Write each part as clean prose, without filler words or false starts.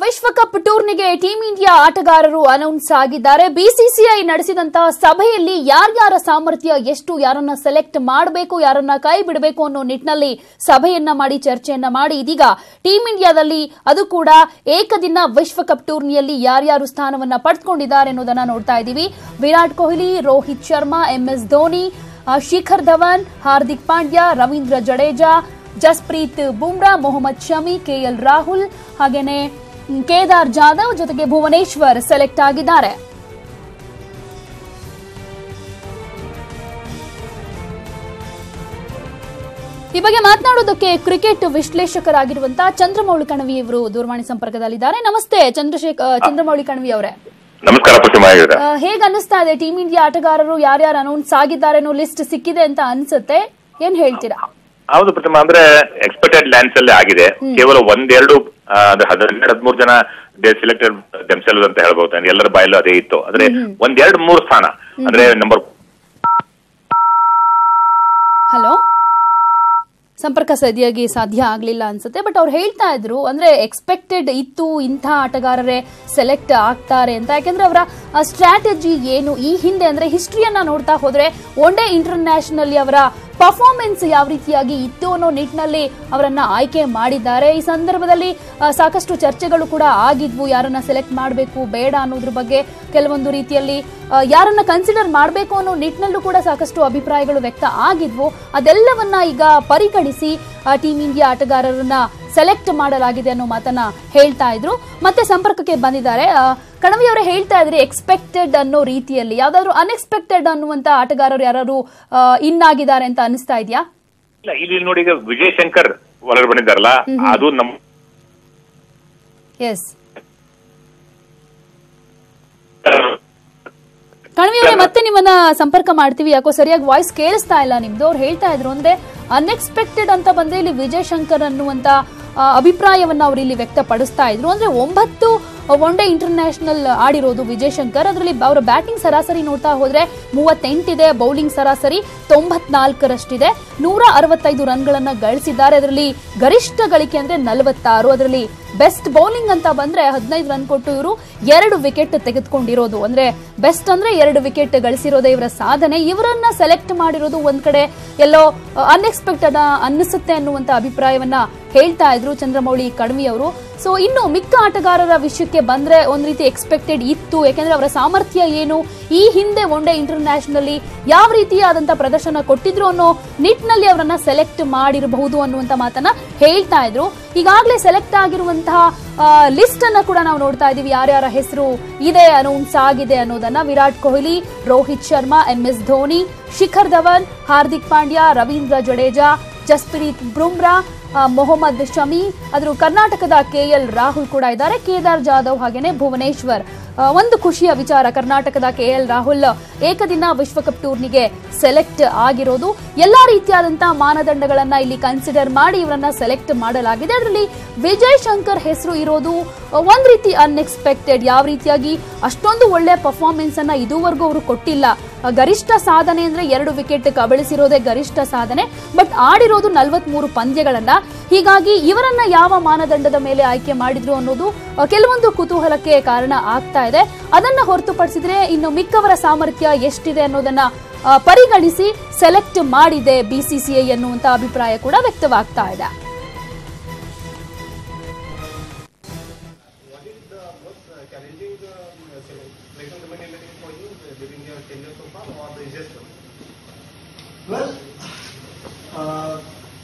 ವಿಶ್ವಕಪ್ ಟೂರ್ನಿಗೆ team India ಆಟಗಾರರು announce ಆಗಿದ್ದಾರೆ. ಬಿಸಿಸಿಐ ನಡೆಸಿದಂತಹ ಸಭೆಯಲ್ಲಿ ಯಾರ್ಯಾರ ಸಾಮರ್ಥ್ಯ ಎಷ್ಟು, ಯಾರನ್ನ ಸೆಲೆಕ್ಟ್ ಮಾಡಬೇಕು, ಯಾರನ್ನ ಕೈ ಬಿಡಬೇಕು ಅನ್ನೋ ನಿಟ್ಟಿನಲ್ಲಿ ಸಭೆಯನ್ನ ಮಾಡಿ ಚರ್ಚೆಯನ್ನ ಮಾಡಿ ಇದೀಗ ಟೀಂ ಇಂಡಿಯಾದಲ್ಲಿ ಅದು ಕೂಡ ಏಕದಿನ ವಿಶ್ವಕಪ್ ಟೂರ್ನಿಯಲ್ಲಿ ಯಾರ್ಯಾರು ಸ್ಥಾನವನ್ನ ಪಡೆದುಕೊಂಡಿದ್ದಾರೆ ಅನ್ನೋದನ್ನ ನೋಡ್ತಾ ಇದ್ದೀವಿ. ವಿರಾಟ್ ಕೊಹ್ಲಿ, ರೋಹಿತ್ ಶರ್ಮಾ, MS ಧೋನಿ, ಶಿಖರ್ ಧವನ್, ಹಾರ್ದಿಕ್ ಪಾಂಡ್ಯ, ರವೀಂದ್ರ ಜಡೇಜಾ, ಜಸ್ಪ್ರೀತ್ ಬುಮ್ರಾ, ಮೊಹಮ್ಮದ್ ಶಮಿ, KL ರಾಹುಲ್ ಹಾಗೇನೆ ಕೇದಾರ್ ಜಾಧವ್ ಜೊತೆಗೆ ಭುವನೇಶ್ವರ್ ಸೆಲೆಕ್ಟ್ ಆಗಿದ್ದಾರೆ. ಈ ಬಗ್ಗೆ ಮಾತನಾಡೋದಕ್ಕೆ ಕ್ರಿಕೆಟ್ ವಿಶ್ಲೇಷಕರಾಗಿರುವಂತಹ ಚಂದ್ರಮೌಳಿ ಕಣವಿ ಅವರು ದೂರವಾಣಿ ಸಂಪರ್ಕದಲ್ಲಿದ್ದಾರೆ. ನಮಸ್ತೆ ಚಂದ್ರಮೌಳಿ ಕಣವಿ ಅವರೇ. ನಮಸ್ಕಾರ. ಹೇಗೆ ಅನಿಸ್ತಾ ಇದೆ, ಟೀಂ ಇಂಡಿಯಾ ಆಟಗಾರರು ಯಾರ್ಯಾರು ಅನೌನ್ಸ್ ಆಗಿದ್ದಾರೆ ಅನ್ನೋ ಲಿಸ್ಟ್ ಸಿಕ್ಕಿದೆ ಅಂತ ಅನ್ಸುತ್ತೆ, ಏನ್ ಹೇಳ್ತೀರಾ? ಹೌದು ಪ್ರತಿಮಾ, ಅಂದ್ರೆ ಎಕ್ಸ್ಪೆಕ್ಟೆಡ್ ಲ್ಯಾಂಡ್ಸ್ ಅಲ್ಲೇ ಆಗಿದೆ. ಕೇವಲ 12-13 ಜನ ಸಿಲೆಕ್ಟೆಡ್ ದೆಮ್ಸೆಲ್ಸ್ ಅಂತ ಹೇಳ್ಬಹುದು. ಎಲ್ಲರ ಬಾಯಲ್ಲೂ ಅದೇ ಇತ್ತು. ಆದ್ರೆ 1-2-3 ಸ್ಥಾನ ಅಂದ್ರೆ ನಂಬರ್. ಹಲೋ, ಸಂಪರ್ಕ ಸರಿಯಾಗಿ ಸಾಧ್ಯ ಆಗ್ಲಿಲ್ಲ ಅನ್ಸುತ್ತೆ. ಬಟ್ ಅವ್ರು ಹೇಳ್ತಾ ಇದ್ರು, ಅಂದ್ರೆ ಎಕ್ಸ್ಪೆಕ್ಟೆಡ್ ಇತ್ತು ಇಂಥ ಆಟಗಾರರೇ ಸೆಲೆಕ್ಟ್ ಆಗ್ತಾರೆ ಅಂತ. ಯಾಕಂದ್ರೆ ಅವರ ಸ್ಟ್ರಾಟಜಿ ಏನು ಈ ಹಿಂದೆ, ಅಂದ್ರೆ ಹಿಸ್ಟ್ರಿಯನ್ನ ನೋಡ್ತಾ ಹೋದ್ರೆ ಒನ್ ಡೇ ಇಂಟರ್ನ್ಯಾಷನಲ್ ಅವರ ಪರ್ಫಾರ್ಮೆನ್ಸ್ ಯಾವ ರೀತಿಯಾಗಿ ಇತ್ತು ಅನ್ನೋ ನಿಟ್ಟಿನಲ್ಲಿ ಅವರನ್ನ ಆಯ್ಕೆ ಮಾಡಿದ್ದಾರೆ. ಈ ಸಂದರ್ಭದಲ್ಲಿ ಸಾಕಷ್ಟು ಚರ್ಚೆಗಳು ಕೂಡ ಆಗಿದ್ವು, ಯಾರನ್ನ ಸೆಲೆಕ್ಟ್ ಮಾಡಬೇಕು ಬೇಡ ಅನ್ನೋದ್ರ ಬಗ್ಗೆ. ಕೆಲವೊಂದು ರೀತಿಯಲ್ಲಿ ಯಾರನ್ನ ಕನ್ಸಿಡರ್ ಮಾಡಬೇಕು ಅನ್ನೋ ನಿಟ್ಟಿನಲ್ಲೂ ಕೂಡ ಸಾಕಷ್ಟು ಅಭಿಪ್ರಾಯಗಳು ವ್ಯಕ್ತ ಆಗಿದ್ವು. ಅದೆಲ್ಲವನ್ನ ಈಗ ಪರಿಗಣಿಸಿ ಟೀಂ ಇಂಡಿಯಾ ಆಟಗಾರರನ್ನ ಸೆಲೆಕ್ಟ್ ಮಾಡಲಾಗಿದೆ ಅನ್ನೋ ಮಾತನ್ನ ಹೇಳ್ತಾ ಇದ್ರು. ಮತ್ತೆ ಸಂಪರ್ಕಕ್ಕೆ ಬಂದಿದ್ದಾರೆ. ಕಣವಿ ಅವರೇ ಹೇಳ್ತಾ ಇದ್ರಿ, ಎಕ್ಸ್ಪೆಕ್ಟೆಡ್ ಅನ್ನೋ ರೀತಿಯಲ್ಲಿ ಯಾವ್ದಾದ್ರು ಅನ್ಎಕ್ಸ್ಪೆಕ್ಟೆಡ್ ಅನ್ನುವಂತ ಆಟಗಾರರು ಯಾರು ಇನ್ ಆಗಿದ್ದಾರೆ ಅಂತ ಅನಿಸ್ತಾ ಇದೆಯಾ? ಇಲ್ಲ, ಇಲ್ಲಿ ನೋಡಿ, ಈಗ ವಿಜಯ್ ಶಂಕರ್ ಹೊರಗೆ ಬಂದಿದ್ದಾರಲ್ಲ, ಅದು ನಮ್ಮ ಕಣವಿ ಅವರೇ ಮತ್ತೆ ನಿಮ್ಮನ್ನ ಸಂಪರ್ಕ ಮಾಡ್ತೀವಿ. ಯಾಕೋ ಸರಿಯಾಗಿ ವಾಯ್ಸ್ ಕೇಳಿಸ್ತಾ ಇಲ್ಲ ನಿಮ್ದು. ಅವ್ರು ಹೇಳ್ತಾ ಇದ್ರು, ಅಂದ್ರೆ ಅನ್ಎಕ್ಸ್ಪೆಕ್ಟೆಡ್ ಅಂತ ಬಂದ್ರೆ ಇಲ್ಲಿ ವಿಜಯ್ ಶಂಕರ್ ಅನ್ನುವಂತ ಅಭಿಪ್ರಾಯವನ್ನ ಅವರು ಇಲ್ಲಿ ವ್ಯಕ್ತಪಡಿಸ್ತಾ ಇದ್ರು. ಅಂದ್ರೆ 9 ಒನ್ ಡೇ ಇಂಟರ್ನ್ಯಾಷನಲ್ ಆಡಿರೋದು ವಿಜಯ್ ಶಂಕರ್. ಅದರಲ್ಲಿ ಅವರ ಬ್ಯಾಟಿಂಗ್ ಸರಾಸರಿ ನೋಡ್ತಾ ಹೋದ್ರೆ 38 ಇದೆ, ಬೌಲಿಂಗ್ ಸರಾಸರಿ 94ರಷ್ಟಿದೆ, 165 ರನ್ಗಳನ್ನ ಗಳಿಸಿದ್ದಾರೆ. ಅದರಲ್ಲಿ ಗರಿಷ್ಠ ಗಳಿಕೆ ಅಂದ್ರೆ 46. ಅದರಲ್ಲಿ ಬೆಸ್ಟ್ ಬೌಲಿಂಗ್ ಅಂತ ಬಂದ್ರೆ 15 ರನ್ ಕೊಟ್ಟು ಇವರು 2 ವಿಕೆಟ್ ತೆಗೆದುಕೊಂಡಿರೋದು. ಅಂದ್ರೆ ಬೆಸ್ಟ್ ಅಂದ್ರೆ 2 ವಿಕೆಟ್ ಗಳಿಸಿರೋದೇ ಇವರ ಸಾಧನೆ. ಇವರನ್ನ ಸೆಲೆಕ್ಟ್ ಮಾಡಿರೋದು ಒಂದ್ ಕಡೆ ಎಲ್ಲೋ ಅನ್ಎಕ್ಸ್ಪೆಕ್ಟೆಡ್ ಅನ್ನಿಸುತ್ತೆ ಅನ್ನುವಂತ ಅಭಿಪ್ರಾಯವನ್ನ ಹೇಳ್ತಾ ಇದ್ರು ಚಂದ್ರಮೌಳಿ ಕಣವಿ ಅವರು. ಸೊ ಇನ್ನು ಮಿಕ್ಕ ಆಟಗಾರರ ವಿಷಯಕ್ಕೆ ಬಂದ್ರೆ ಒಂದ್ ರೀತಿ ಎಕ್ಸ್ಪೆಕ್ಟೆಡ್ ಇತ್ತು, ಯಾಕೆಂದ್ರೆ ಅವರ ಸಾಮರ್ಥ್ಯ ಏನು, ಈ ಹಿಂದೆ ಒನ್ ಡೇ ಇಂಟರ್ನ್ಯಾಷನಲ್ ಯಾವ ರೀತಿಯಾದಂತಹ ಪ್ರದರ್ಶನ ಕೊಟ್ಟಿದ್ರು ಅನ್ನೋ ನಿಟ್ಟಿನಲ್ಲಿ ಅವರನ್ನ ಸೆಲೆಕ್ಟ್ ಮಾಡಿರಬಹುದು ಅನ್ನುವಂತ ಮಾತನ್ನ ಹೇಳ್ತಾ ಇದ್ರು. ಈಗಾಗಲೇ ಸೆಲೆಕ್ಟ್ ಆಗಿರುವಂತಹ ಲಿಸ್ಟ್ ಅನ್ನ ಕೂಡ ನಾವು ನೋಡ್ತಾ ಇದೀವಿ, ಯಾರ್ಯಾರ ಹೆಸರು ಇದೆ ಅನೌನ್ಸ್ ಆಗಿದೆ ಅನ್ನೋದನ್ನ. ವಿರಾಟ್ ಕೊಹ್ಲಿ, ರೋಹಿತ್ ಶರ್ಮಾ, MS ಧೋನಿ, ಶಿಖರ್ ಧವನ್, ಹಾರ್ದಿಕ್ ಪಾಂಡ್ಯ, ರವೀಂದ್ರ ಜಡೇಜಾ, ಜಸ್ಪ್ರೀತ್ ಬುಮ್ರಾ, ಮೊಹಮ್ಮದ್ ಶಮಿ, ಅದ್ರ ಕರ್ನಾಟಕದ KL ರಾಹುಲ್ ಕೂಡ ಇದ್ದಾರೆ, ಕೇದಾರ್ ಜಾಧವ್ ಹಾಗೇನೆ ಭುವನೇಶ್ವರ್. ಒಂದು ಖುಷಿಯ ವಿಚಾರ, ಕರ್ನಾಟಕದ KL ರಾಹುಲ್ ಏಕದಿನ ವಿಶ್ವಕಪ್ ಟೂರ್ನಿಗೆ ಸೆಲೆಕ್ಟ್ ಆಗಿರೋದು. ಎಲ್ಲಾ ರೀತಿಯಾದಂತಹ ಮಾನದಂಡಗಳನ್ನ ಇಲ್ಲಿ ಕನ್ಸಿಡರ್ ಮಾಡಿ ಇವರನ್ನ ಸೆಲೆಕ್ಟ್ ಮಾಡಲಾಗಿದೆ. ಅದರಲ್ಲಿ ವಿಜಯ್ ಶಂಕರ್ ಹೆಸರು ಇರೋದು ಒಂದ್ ರೀತಿ ಅನ್ಎಕ್ಸ್ಪೆಕ್ಟೆಡ್. ಯಾವ ರೀತಿಯಾಗಿ ಅಷ್ಟೊಂದು ಒಳ್ಳೆ ಪರ್ಫಾರ್ಮೆನ್ಸ್ ಅನ್ನ ಇದುವರೆಗೂ ಅವರು ಕೊಟ್ಟಿಲ್ಲ. ಗರಿಷ್ಠ ಸಾಧನೆ ಅಂದ್ರೆ 2 ವಿಕೆಟ್ ಕಬಳಿಸಿರೋದೇ ಗರಿಷ್ಠ ಸಾಧನೆ. ಬಟ್ ಆಡಿರೋದು 43 ಪಂದ್ಯಗಳನ್ನ. ಹೀಗಾಗಿ ಇವರನ್ನ ಯಾವ ಮಾನದಂಡದ ಮೇಲೆ ಆಯ್ಕೆ ಮಾಡಿದ್ರು ಅನ್ನೋದು ಕೆಲವೊಂದು ಕುತೂಹಲಕ್ಕೆ ಕಾರಣ ಆಗ್ತಾ ಇದೆ. ಅದನ್ನ ಹೊರತುಪಡಿಸಿದ್ರೆ ಇನ್ನು ಮಿಕ್ಕವರ ಸಾಮರ್ಥ್ಯ ಎಷ್ಟಿದೆ ಅನ್ನೋದನ್ನ ಪರಿಗಣಿಸಿ ಸೆಲೆಕ್ಟ್ ಮಾಡಿದೆ BCCI ಅನ್ನುವಂತ ಅಭಿಪ್ರಾಯ ಕೂಡ ವ್ಯಕ್ತವಾಗ್ತಾ ಇದೆ. Well,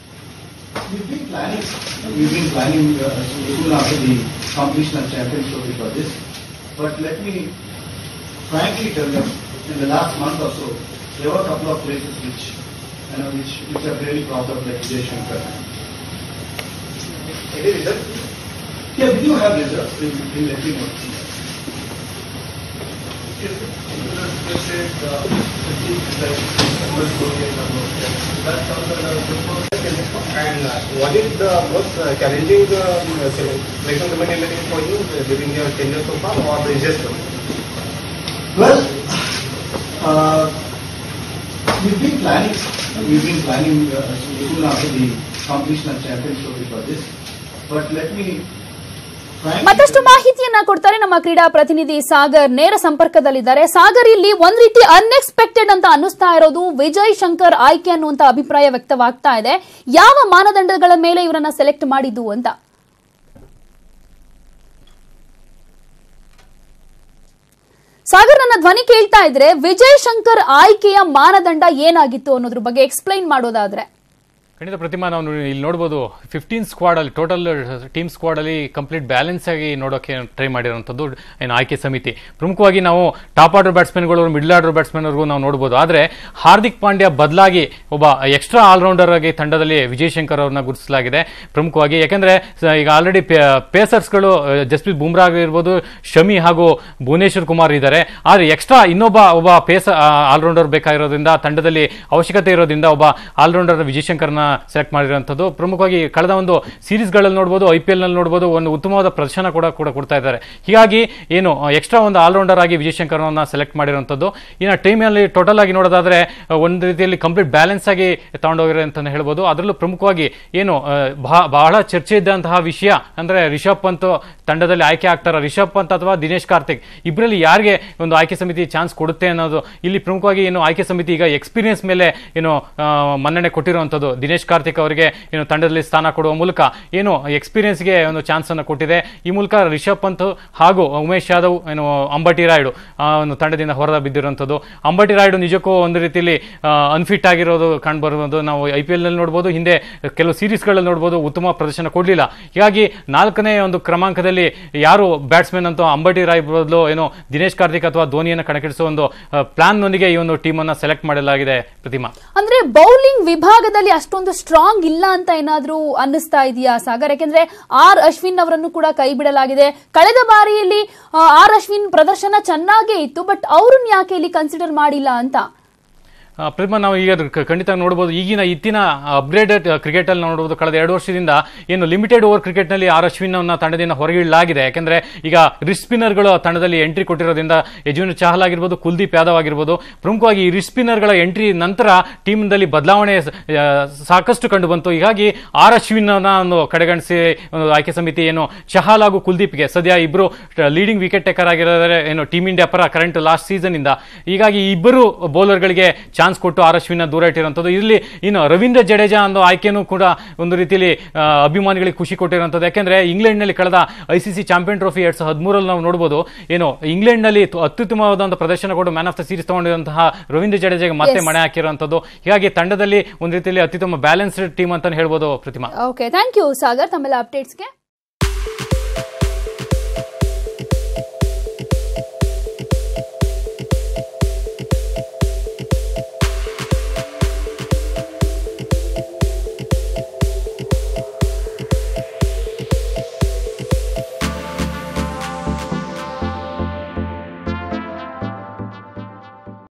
we've been planning soon after the completion of Champions Trophy for this. But let me frankly tell you, in the last month or so, there were a couple of places which have really cropped up, like Vijay Shankar. Any results? Yeah, we do have results. We'll let you know. And what is the most challenging selection committee for you during your tenure so far, or the easiest one? Well, we've been planning soon after the completion of Champions Trophy for this. But let me ಮತ್ತಷ್ಟು ಮಾಹಿತಿಯನ್ನ ಕೊಡ್ತಾರೆ ನಮ್ಮ ಕ್ರೀಡಾ ಪ್ರತಿನಿಧಿ ಸಾಗರ್, ನೇರ ಸಂಪರ್ಕದಲ್ಲಿದ್ದಾರೆ. ಸಾಗರ್, ಇಲ್ಲಿ ಒಂದ್ ರೀತಿ ಅನ್ಎಕ್ಸ್ಪೆಕ್ಟೆಡ್ ಅಂತ ಅನ್ನಿಸ್ತಾ ಇರೋದು ವಿಜಯ್ ಶಂಕರ್ ಆಯ್ಕೆ ಅನ್ನುವಂತ ಅಭಿಪ್ರಾಯ ವ್ಯಕ್ತವಾಗ್ತಾ ಇದೆ. ಯಾವ ಮಾನದಂಡಗಳ ಮೇಲೆ ಇವರನ್ನ ಸೆಲೆಕ್ಟ್ ಮಾಡಿದ್ದು ಅಂತ? ಸಾಗರ್, ನನ್ನ ಧ್ವನಿ ಕೇಳ್ತಾ ಇದ್ರೆ ವಿಜಯ್ ಶಂಕರ್ ಆಯ್ಕೆಯ ಮಾನದಂಡ ಏನಾಗಿತ್ತು ಅನ್ನೋದ್ರ ಬಗ್ಗೆ ಎಕ್ಸ್ಪ್ಲೈನ್ ಮಾಡೋದಾದ್ರೆ? ಖಂಡಿತ ಪ್ರತಿಮಾ, ನಾವು ಇಲ್ಲಿ ನೋಡಬಹುದು 15 ಸ್ಕ್ವಾಡ್ ಅಲ್ಲಿ, ಟೋಟಲ್ ಟೀಮ್ ಸ್ಕ್ವಾಡ್ ಅಲ್ಲಿ ಕಂಪ್ಲೀಟ್ ಬ್ಯಾಲೆನ್ಸ್ ಆಗಿ ನೋಡೋಕೆ ಟ್ರೈ ಮಾಡಿರುವಂತದ್ದು ಏನು ಆಯ್ಕೆ ಸಮಿತಿ. ಪ್ರಮುಖವಾಗಿ ನಾವು ಟಾಪ್ ಆರ್ಡರ್ ಬ್ಯಾಟ್ಸ್ಮನ್ಗಳು, ಮಿಡ್ಲ್ ಆರ್ಡರ್ ಬ್ಯಾಟ್ಸ್ಮನ್ವರೆಗೂ ನಾವು ನೋಡಬಹುದು. ಆದ್ರೆ ಹಾರ್ದಿಕ್ ಪಾಂಡ್ಯ ಬದಲಾಗಿ ಒಬ್ಬ ಎಕ್ಸ್ಟ್ರಾ ಆಲ್ರೌಂಡರ್ ಆಗಿ ತಂಡದಲ್ಲಿ ವಿಜಯ್ ಶಂಕರ್ ಅವ್ರನ್ನ ಗುರುತಿಸಲಾಗಿದೆ ಪ್ರಮುಖವಾಗಿ. ಯಾಕಂದ್ರೆ ಈಗ ಆಲ್ರೆಡಿ ಪೇಸರ್ಸ್ಗಳು ಜಸ್ಪ್ರೀತ್ ಬುಮ್ರಾ ಆಗಿರ್ಬೋದು, ಶಮಿ ಹಾಗೂ ಭುವನೇಶ್ವರ್ ಕುಮಾರ್ ಇದ್ದಾರೆ. ಆದ್ರೆ ಎಕ್ಸ್ಟ್ರಾ ಒಬ್ಬ ಆಲ್ರೌಂಡರ್ ಬೇಕಾಗಿರೋದ್ರಿಂದ, ತಂಡದಲ್ಲಿ ಅವಶ್ಯಕತೆ ಇರೋದ್ರಿಂದ ಒಬ್ಬ ಆಲ್ರೌಂಡರ್ ವಿಜಯ್ ಶಂಕರ್ನ ಸೆಲೆಕ್ಟ್ ಮಾಡಿರುವಂತದ್ದು. ಪ್ರಮುಖವಾಗಿ ಕಳೆದ ಒಂದು ಸೀರೀಸ್ ಗಳಲ್ಲಿ ನೋಡಬಹುದು, IPL ನಲ್ಲಿ ನೋಡಬಹುದು, ಒಂದು ಉತ್ತಮವಾದ ಪ್ರದರ್ಶನ ಕೂಡ ಕೊಡ್ತಾ ಇದ್ದಾರೆ. ಹೀಗಾಗಿ ಏನು ಎಕ್ಸ್ಟ್ರಾ ಒಂದು ಆಲ್ರೌಂಡರ್ ಆಗಿ ವಿಜಯ್ ಶಂಕರ್ ಸೆಲೆಕ್ಟ್ ಮಾಡಿರುವಂತದ್ದು. ಇನ್ನು ಟೀಮ್ ಅಲ್ಲಿ ಟೋಟಲ್ ಆಗಿ ನೋಡೋದಾದ್ರೆ ಒಂದು ರೀತಿಯಲ್ಲಿ ಕಂಪ್ಲೀಟ್ ಬ್ಯಾಲೆನ್ಸ್ ಆಗಿ ತಗೊಂಡೋಗಿರೋ ಅಂತ ಹೇಳ್ಬೋದು. ಅದರಲ್ಲೂ ಪ್ರಮುಖವಾಗಿ ಏನು ಬಹಳ ಚರ್ಚೆ ಇದ್ದಂತಹ ವಿಷಯ ಅಂದ್ರೆ ರಿಷಬ್ ಪಂತ್ ತಂಡದಲ್ಲಿ ಆಯ್ಕೆ ಆಗ್ತಾರ, ರಿಷಬ್ ಪಂತ್ ಅಥವಾ ದಿನೇಶ್ ಕಾರ್ತಿಕ್ ಇಬ್ಬರಲ್ಲಿ ಯಾರಿಗೆ ಒಂದು ಆಯ್ಕೆ ಸಮಿತಿ ಚಾನ್ಸ್ ಕೊಡುತ್ತೆ ಅನ್ನೋದು ಇಲ್ಲಿ ಪ್ರಮುಖವಾಗಿ ಏನು ಆಯ್ಕೆ ಸಮಿತಿ ಈಗ ಎಕ್ಸ್ಪೀರಿಯನ್ಸ್ ಮೇಲೆ ಏನು ಮನ್ನಣೆ ಕೊಟ್ಟಿರುವಂತದ್ದು. ದಿನೇಶ್ ಕಾರ್ತಿಕ್ ಅವರಿಗೆ ಏನು ತಂಡದಲ್ಲಿ ಸ್ಥಾನ ಕೊಡುವ ಮೂಲಕ ಏನು ಎಕ್ಸ್ಪೀರಿಯನ್ಸ್ಗೆ ಒಂದು ಚಾನ್ಸ್ ಅನ್ನು ಕೊಟ್ಟಿದೆ. ಈ ಮೂಲಕ ರಿಷಬ್ ಪಂತ್ ಹಾಗೂ ಉಮೇಶ್ ಯಾದವ್ ಏನು ಅಂಬಟಿ ರಾಯುಡು ಒಂದು ತಂಡದಿಂದ ಹೊರ ಬಿದ್ದಿರುವಂತದ್ದು. ಅಂಬಟಿ ರಾಯುಡು ನಿಜಕ್ಕೂ ಒಂದು ರೀತಿಯಲ್ಲಿ ಅನ್ಫಿಟ್ ಆಗಿರೋದು ಕಂಡುಬರುವುದು ನಾವು IPL ನಲ್ಲಿ ನೋಡಬಹುದು, ಹಿಂದೆ ಕೆಲವು ಸೀರೀಸ್ಗಳಲ್ಲಿ ನೋಡಬಹುದು, ಉತ್ತಮ ಪ್ರದರ್ಶನ ಕೊಡಲಿಲ್ಲ. ಹೀಗಾಗಿ 4ನೇ ಒಂದು ಕ್ರಮಾಂಕದಲ್ಲಿ ಯಾರು ಬ್ಯಾಟ್ಸ್ಮನ್ ಅಂತೂ ಅಂಬಟಿ ರಾಯ್ ಬದಲು ಏನು ದಿನೇಶ್ ಕಾರ್ತಿಕ್ ಅಥವಾ ಧೋನಿಯನ್ನು ಕಣಕ್ಕಿಳಿಸುವ ಒಂದು ಪ್ಲಾನ್ ನೊಂದಿಗೆ ಈ ಒಂದು ಟೀಮ್ ಅನ್ನ ಸೆಲೆಕ್ಟ್ ಮಾಡಲಾಗಿದೆ. ಪ್ರತಿಮಾ, ಅಂದ್ರೆ ಬೌಲಿಂಗ್ ವಿಭಾಗದಲ್ಲಿ ಅಷ್ಟೊಂದು ಸ್ಟ್ರಾಂಗ್ ಇಲ್ಲ ಅಂತ ಏನಾದ್ರೂ ಅನ್ನಿಸ್ತಾ ಇದೆಯಾ ಸಾಗರ್? ಯಾಕೆಂದ್ರೆ ಅಶ್ವಿನ್ ಅವರನ್ನು ಕೂಡ ಕೈ ಬಿಡಲಾಗಿದೆ. ಕಳೆದ ಬಾರಿಯಲ್ಲಿ ಅಶ್ವಿನ್ ಪ್ರದರ್ಶನ ಚೆನ್ನಾಗೇ ಇತ್ತು, ಬಟ್ ಅವ್ರನ್ನ ಯಾಕೆ ಇಲ್ಲಿ ಕನ್ಸಿಡರ್ ಮಾಡಿಲ್ಲ ಅಂತ? ಪ್ರತಿಮಾ, ನಾವು ಈಗ ಖಂಡಿತ ನೋಡಬಹುದು. ಇತ್ತಿನ ಅಪ್ಗ್ರೇಡೆಡ್ ಕ್ರಿಕೆಟ್ ಅಲ್ಲಿ ನೋಡಬಹುದು, ಕಳೆದ 2 ವರ್ಷದಿಂದ ಏನು ಲಿಮಿಟೆಡ್ ಓವರ್ ಕ್ರಿಕೆಟ್ ನಲ್ಲಿ ಅಶ್ವಿನ್ ತಂಡದಿಂದ ಹೊರಗಿಡಲಾಗಿದೆ. ಯಾಕಂದ್ರೆ ಈಗ ರಿಸ್ಟ್ ಸ್ಪಿನ್ನರ್ಗಳು ತಂಡದಲ್ಲಿ ಎಂಟ್ರಿ ಕೊಟ್ಟಿರೋದ್ರಿಂದ ಯಜುವೇಂದ್ರ ಚಹಲ್ ಆಗಿರ್ಬೋದು, ಕುಲ್ದೀಪ್ ಯಾದವ್ ಆಗಿರ್ಬೋದು, ಪ್ರಮುಖವಾಗಿ ಈ ರಿಸ್ಟ್ ಸ್ಪಿನ್ನರ್ಗಳ ಎಂಟ್ರಿ ನಂತರ ಟೀಮ್ನಲ್ಲಿ ಬದಲಾವಣೆ ಸಾಕಷ್ಟು ಕಂಡು ಬಂತು. ಹೀಗಾಗಿ ಅಶ್ವಿನ್ ಒಂದು ಕಡೆಗಣಿಸಿ ಒಂದು ಆಯ್ಕೆ ಸಮಿತಿ ಏನು ಚಹಲ್ ಹಾಗೂ ಕುಲ್ದೀಪ್ಗೆ ಸದ್ಯ ಇಬ್ಬರು ಲೀಡಿಂಗ್ ವಿಕೆಟ್ ಟೇಕರ್ ಆಗಿರೋದ್ರೆ ಏನು ಟೀಮ್ ಇಂಡಿಯಾ ಪರ ಕರೆಂಟ್ ಲಾಸ್ಟ್ ಸೀಸನ್ ಇಂದ. ಹೀಗಾಗಿ ಇಬ್ಬರು ಬೌಲರ್ಗಳಿಗೆ ಚಾನ್ಸ್ ಕೊಟ್ಟು ಅಶ್ವಿನ್ ದೂರ ಇಟ್ಟಿರುವಂತದ್ದು. ಇಲ್ಲಿ ಇನ್ನು ರವೀಂದ್ರ ಜಡೇಜಾ ಅನ್ನೋ ಆಯ್ಕೆನೂ ಕೂಡ ಒಂದು ರೀತಿಯಲ್ಲಿ ಅಭಿಮಾನಿಗಳಿಗೆ ಖುಷಿ ಕೊಟ್ಟಿರುವಂತದ್ದು. ಯಾಕೆಂದ್ರೆ ಇಂಗ್ಲೆಂಡ್ ನಲ್ಲಿ ಕಳೆದ ICC ಚಾಂಪಿಯನ್ ಟ್ರೋಫಿ 2013 ನಾವು ನೋಡಬಹುದು, ಏನು ಇಂಗ್ಲೆಂಡ್ ನಲ್ಲಿ ಅತ್ಯುತ್ತಮವಾದ ಒಂದು ಪ್ರದರ್ಶನ ಕೊಟ್ಟು ಮ್ಯಾನ್ ಆಫ್ ದ ಸೀರೀಸ್ ತಗೊಂಡಿರುವಂತಹ ರವೀಂದ್ರ ಜಡೇಜಾಗೆ ಮತ್ತೆ ಮಣೆ ಹಾಕಿರುವಂತದ್ದು. ಹೀಗಾಗಿ ತಂಡದಲ್ಲಿ ಒಂದು ರೀತಿಯಲ್ಲಿ ಅತ್ಯುತ್ತಮ ಬ್ಯಾಲೆನ್ಸ್ಡ್ ಟೀಮ್ ಅಂತ ಹೇಳ್ಬೋದು. ಪ್ರತಿಮಾ, ಓಕೆ, ಥ್ಯಾಂಕ್ ಯು ಸಾಗರ್ ತಮ್ಮೆಲ್ಲ ಅಪ್ಡೇಟ್ಸ್ಗೆ.